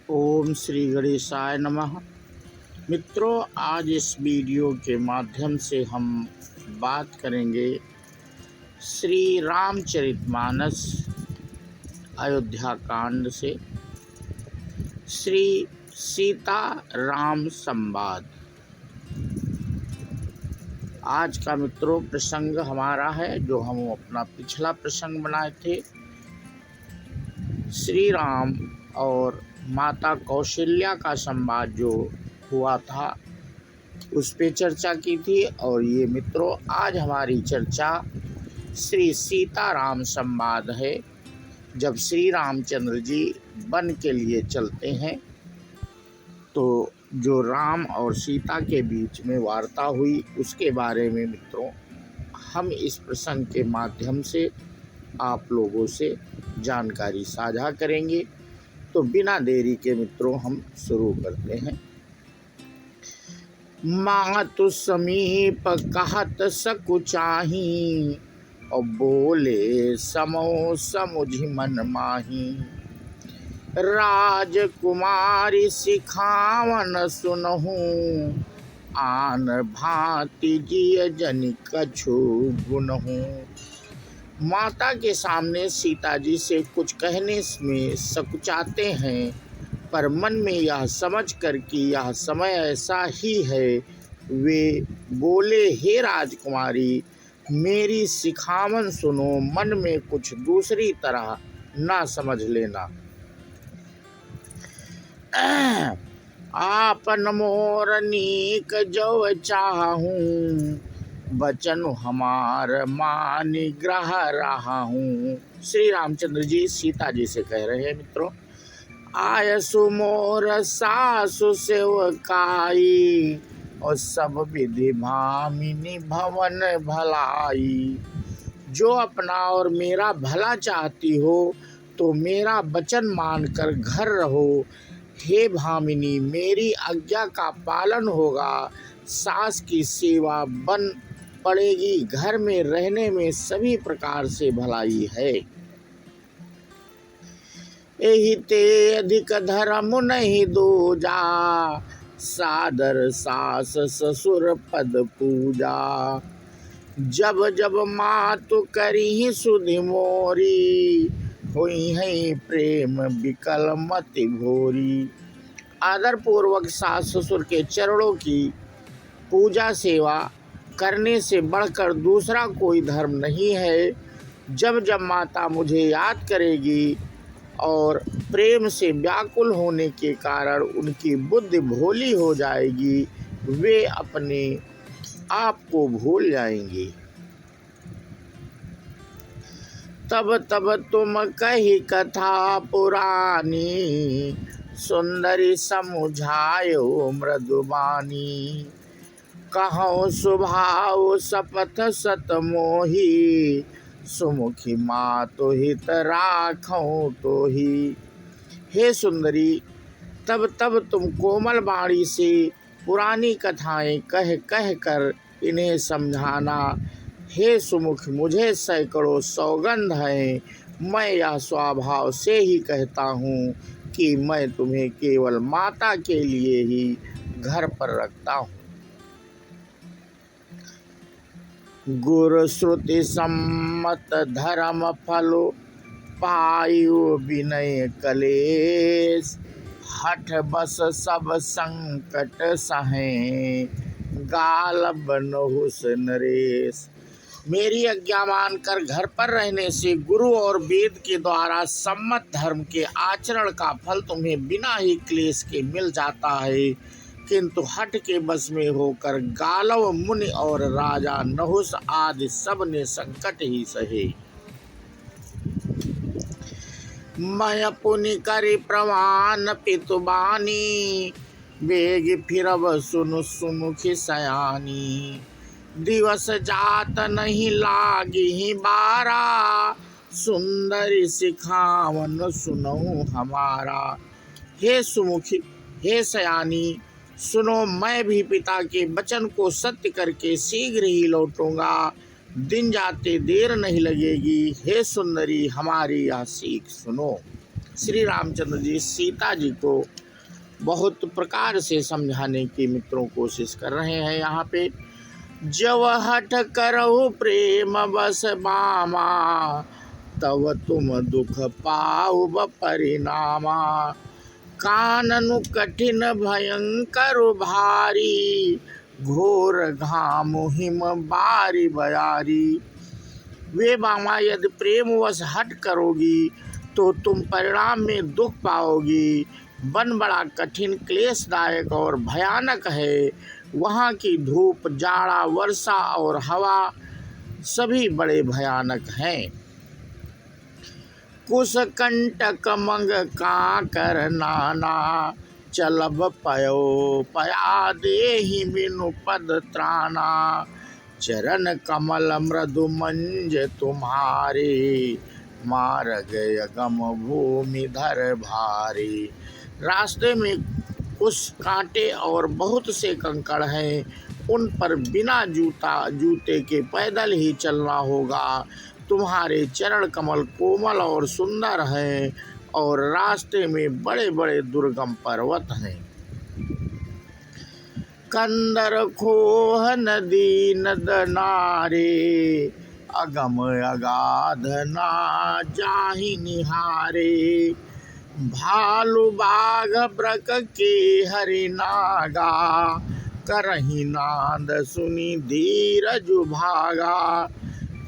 ओम श्री गणेशाय नमः। मित्रों, आज इस वीडियो के माध्यम से हम बात करेंगे श्री रामचरितमानस अयोध्या कांड से श्री सीता राम संवाद। आज का मित्रों प्रसंग हमारा है जो हम अपना पिछला प्रसंग बनाए थे। श्री राम और माता कौशल्या का संवाद जो हुआ था उस पे चर्चा की थी। और ये मित्रों आज हमारी चर्चा श्री सीता राम संवाद है। जब श्री रामचंद्र जी वन के लिए चलते हैं तो जो राम और सीता के बीच में वार्ता हुई उसके बारे में मित्रों हम इस प्रसंग के माध्यम से आप लोगों से जानकारी साझा करेंगे। तो बिना देरी के मित्रों हम शुरू करते हैं। मातु समीप कहत सकुचाही और बोले समो समुझि मन माही। राजकुमारी सिखावन सुनहु आन भांति जिय जनि कछु गुनहु। माता के सामने सीता जी से कुछ कहने में सकुचाते हैं, पर मन में यह समझ कर कि यह समय ऐसा ही है वे बोले, हे राजकुमारी मेरी सिखावन सुनो, मन में कुछ दूसरी तरह ना समझ लेना। आपन मोर नीक जो चाहूं बचन हमार मानि ग्रह रहा हूँ। श्री रामचंद्र जी सीता जी से कह रहे हैं मित्रों, आयसु मोर सासु सेवकाई और सब विधि भामिनी भवन भलाई। जो अपना और मेरा भला चाहती हो तो मेरा वचन मानकर घर रहो। हे भामिनी मेरी आज्ञा का पालन होगा, सास की सेवा बन पड़ेगी, घर में रहने में सभी प्रकार से भलाई है। एहि ते अधिक धर्म नहीं दूजा, सादर सास ससुर पद पूजा। जब जब मातु करी सुधि मोरी, हुई है प्रेम विकल मति भोरी। आदर पूर्वक सास ससुर के चरणों की पूजा सेवा करने से बढ़कर दूसरा कोई धर्म नहीं है। जब जब माता मुझे याद करेगी और प्रेम से व्याकुल होने के कारण उनकी बुद्धि भोली हो जाएगी, वे अपने आप को भूल जाएंगी। तब तब तुम कही कथा पुरानी, सुंदरी समुझायो मृदुबानी। कहो स्वभाव सपथ सत मोही, सुमुखी मातु हित राखो तो ही। हे सुंदरी, तब तब तुम कोमल वाणी से पुरानी कथाएं कह कह कर इन्हें समझाना। हे सुमुख, मुझे सैकड़ों सौगंध हैं, मैं यह स्वभाव से ही कहता हूँ कि मैं तुम्हें केवल माता के लिए ही घर पर रखता हूँ। गुरु श्रुति सम्मत धर्म फलो पायु विनय कलेश। हठ बस सब संकट सहें, गाल बनहुस नरेश। मेरी आज्ञा मानकर घर पर रहने से गुरु और वेद के द्वारा सम्मत धर्म के आचरण का फल तुम्हें बिना ही क्लेश के मिल जाता है, किंतु हठ के बस में होकर गालव मुनि और राजा नहुस आदि सब ने संकट ही सहे। मैं पुनि करि प्रमाण पितुबानी, बेग फिरब सुनु सुमुखी सयानी। दिवस जात नहीं लागी बारा, सुंदरी सिखावन सुनहु हमारा। हे सुमुखी, हे सयानी, सुनो, मैं भी पिता के वचन को सत्य करके शीघ्र ही लौटूंगा, दिन जाते देर नहीं लगेगी। हे सुंदरी, हमारी यह सीख सुनो। श्री रामचंद्र जी सीता जी को बहुत प्रकार से समझाने की मित्रों कोशिश कर रहे हैं। यहाँ पे जब हठ करहु प्रेम बस बामा, तब तुम दुख पाऊ परिणामा। काननु कठिन भयंकर भारी, घोर घाम हिम बारी बयारी। वे बामा यदि प्रेमवश हट करोगी तो तुम परिणाम में दुख पाओगी। वन बड़ा कठिन क्लेशदायक और भयानक है। वहाँ की धूप, जाड़ा, वर्षा और हवा सभी बड़े भयानक हैं। कुश कंटक मंग काकर नाना, चलब पयो पया देहि बिनु पद त्राना। चरण कमल मृदु मंज तुम्हारे, मार्ग अगम भूमि धर भारी। रास्ते में कुछ कांटे और बहुत से कंकड़ हैं, उन पर बिना जूते के पैदल ही चलना होगा। तुम्हारे चरण कमल कोमल और सुंदर हैं और रास्ते में बड़े बड़े दुर्गम पर्वत हैं। कंदर खोह नदी नद नारे, अगम अगाध ना जाहि निहारे। भालु बाघ ब्रक के हरि नागा, करहि नाद सुनी धीरज भागा।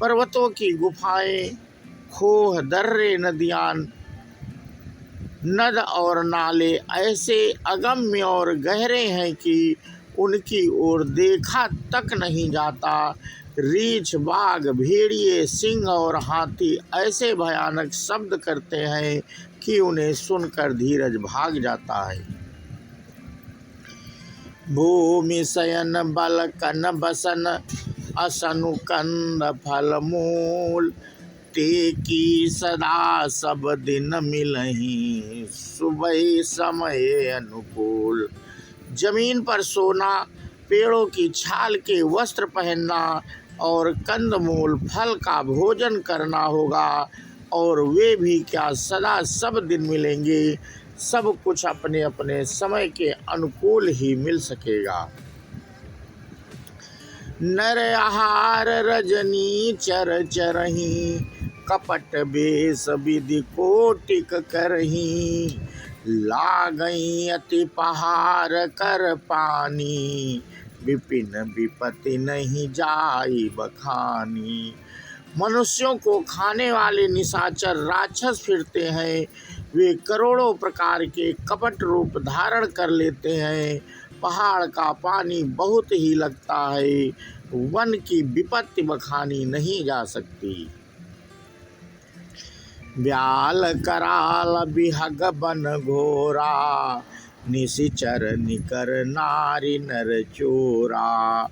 पर्वतों की गुफाएं, खोह, दर्रे, नदियां, नद और नाले ऐसे अगम्य और गहरे हैं कि उनकी ओर देखा तक नहीं जाता। रीछ, बाघ, भेड़िए, सिंह और हाथी ऐसे भयानक शब्द करते हैं कि उन्हें सुनकर धीरज भाग जाता है। भूमि शयन बल कन बसन, असनु कंद फल मूल। ते की सदा सब दिन मिलहीं, सुबह समय अनुकूल। जमीन पर सोना, पेड़ों की छाल के वस्त्र पहनना और कंदमूल फल का भोजन करना होगा, और वे भी क्या सदा सब दिन मिलेंगे। सब कुछ अपने अपने समय के अनुकूल ही मिल सकेगा। नर आहार रजनी चर चरही, कपट बेस विधि कोटिक करही। लागई अति पहार कर पानी, विपिन विपत्ति नहीं जाई बखानी। मनुष्यों को खाने वाले निशाचर राक्षस फिरते हैं। वे करोड़ों प्रकार के कपट रूप धारण कर लेते हैं। पहाड़ का पानी बहुत ही लगता है। वन की विपत्ति बखानी नहीं जा सकती। ब्याल कराल बिहग बन घोरा, निशिचर निकर नारी नर चोरा।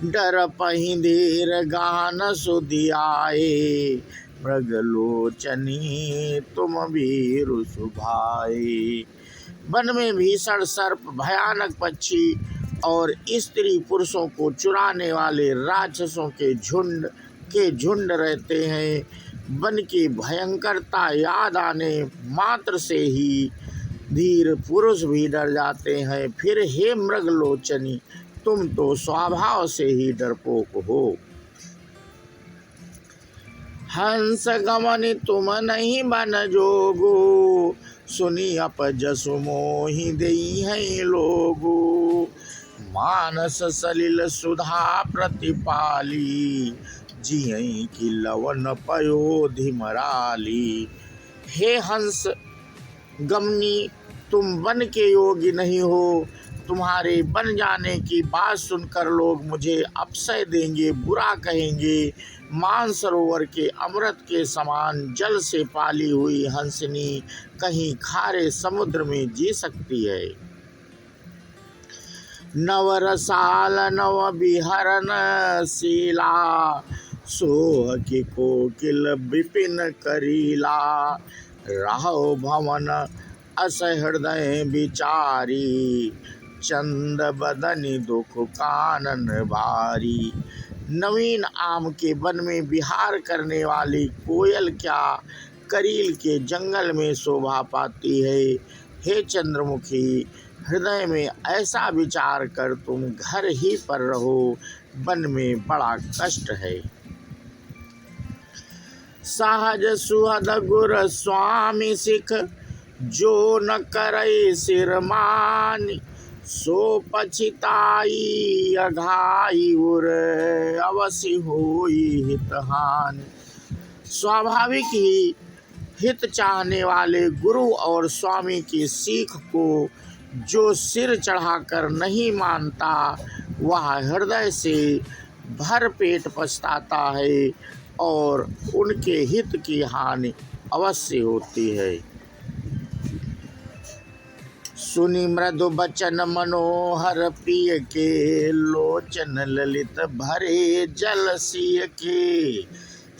डर पहि धीर गान सुधियाए, मृगलोचनी तुम भीरु सुभाए। वन में भीषण सर्प, भयानक पक्षी और स्त्री पुरुषों को चुराने वाले राक्षसों के झुंड रहते हैं। वन की भयंकरता याद आने मात्र से ही धीर पुरुष भी डर जाते हैं। फिर हे मृगलोचनी, तुम तो स्वभाव से ही डरपोक हो। हंस गमन तुम नहीं बन जोगो, सुनी अप जसु मोहि देई हैं लोगो। मानस सलिल सुधा प्रतिपाली, जियई की लवन पयो धिमराली। हे हंस गमनी, तुम वन के योग्य नहीं हो। तुम्हारे बन जाने की बात सुनकर लोग मुझे अपशय देंगे, बुरा कहेंगे। मानसरोवर के अमृत के समान जल से पाली हुई हंसनी कहीं खारे समुद्र में जी सकती है। नवरसाल नव विहरन शीला, सोह की कोकिल विपिन करीला। राहो भवन अस हृदय विचारी, चंद बदनी दुख कानन भारी। नवीन आम के वन में विहार करने वाली कोयल क्या करील के जंगल में शोभा पाती है। हे चंद्रमुखी, हृदय में ऐसा विचार कर तुम घर ही पर रहो, वन में बड़ा कष्ट है। सहज सुहद गुर स्वामी सिख, जो न करे सिर मानी, सो पछिताई अघाई उर, अवश्य होई हितहानि। स्वाभाविक ही हित चाहने वाले गुरु और स्वामी की सीख को जो सिर चढ़ाकर नहीं मानता, वह हृदय से भर पेट पछताता है और उनके हित की हानि अवश्य होती है। सुनी मृदु बचन मनोहर प्रिय के, लोचन ललित भरे जल सिय के,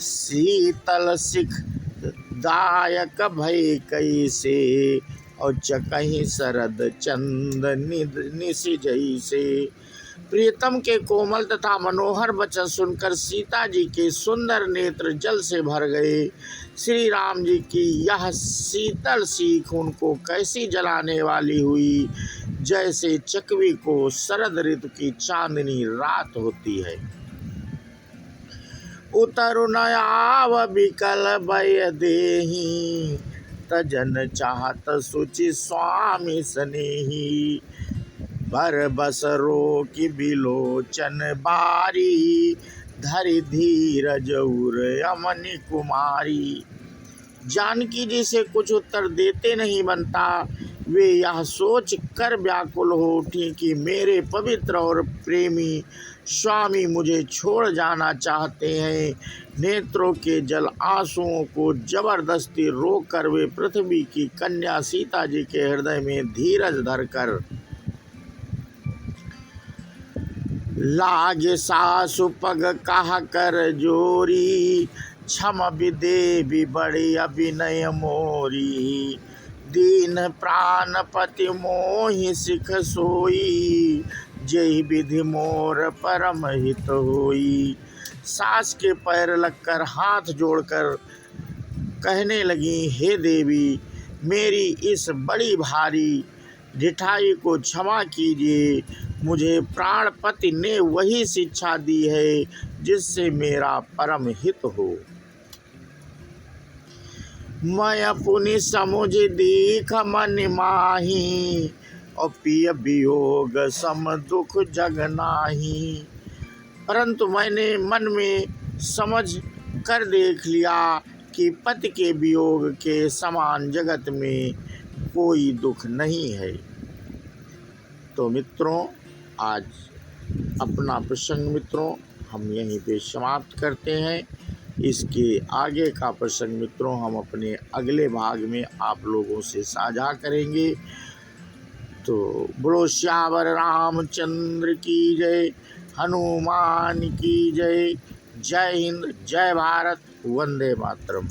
शीतल सिख दायक भय कैसे, और चकहि शरद चंद निशि जैसे। प्रियतम के कोमल तथा मनोहर वचन सुनकर सीता जी के सुंदर नेत्र जल से भर गए। श्री राम जी की यह शीतल सीख उनको कैसी जलाने वाली हुई, जैसे चकवी को शरद ऋतु की चांदनी रात होती है। उतरु न आव बिकल भय देहि, तजन चाहत सुचि स्वामी स्नेही, बर बस रोकि बिलोचन बारी, धरि धीरज उर अमनि कुमारी। जानकी जी से कुछ उत्तर देते नहीं बनता। वे यह सोच कर व्याकुल हो उठी कि मेरे पवित्र और प्रेमी स्वामी मुझे छोड़ जाना चाहते हैं। नेत्रों के जल आंसुओं को जबरदस्ती रोककर वे पृथ्वी की कन्या सीता जी के हृदय में धीरज धरकर लागे सासु पग कहा कर जोरी, क्षम विदेवी बड़ी अभिनय मोरी, दीन प्राणपति मोहि सिख सोई, जय विधि मोर परम हित होई। सास के पैर लगकर हाथ जोड़कर कहने लगी, हे देवी, मेरी इस बड़ी भारी ढिठाई को क्षमा कीजिए। मुझे प्राणपति ने वही शिक्षा दी है जिससे मेरा परम हित हो। मैं पुनि समुझ दीख मन माही, और पिय वियोग सम दुख जग नाही। परंतु मैंने मन में समझ कर देख लिया कि पति के वियोग के समान जगत में कोई दुख नहीं है। तो मित्रों, आज अपना प्रसंग मित्रों हम यहीं पे समाप्त करते हैं। इसके आगे का प्रसंग मित्रों हम अपने अगले भाग में आप लोगों से साझा करेंगे। तो बोलो श्यावर रामचंद्र की जय, हनुमान की जय। जय हिंद, जय भारत, वंदे मातरम।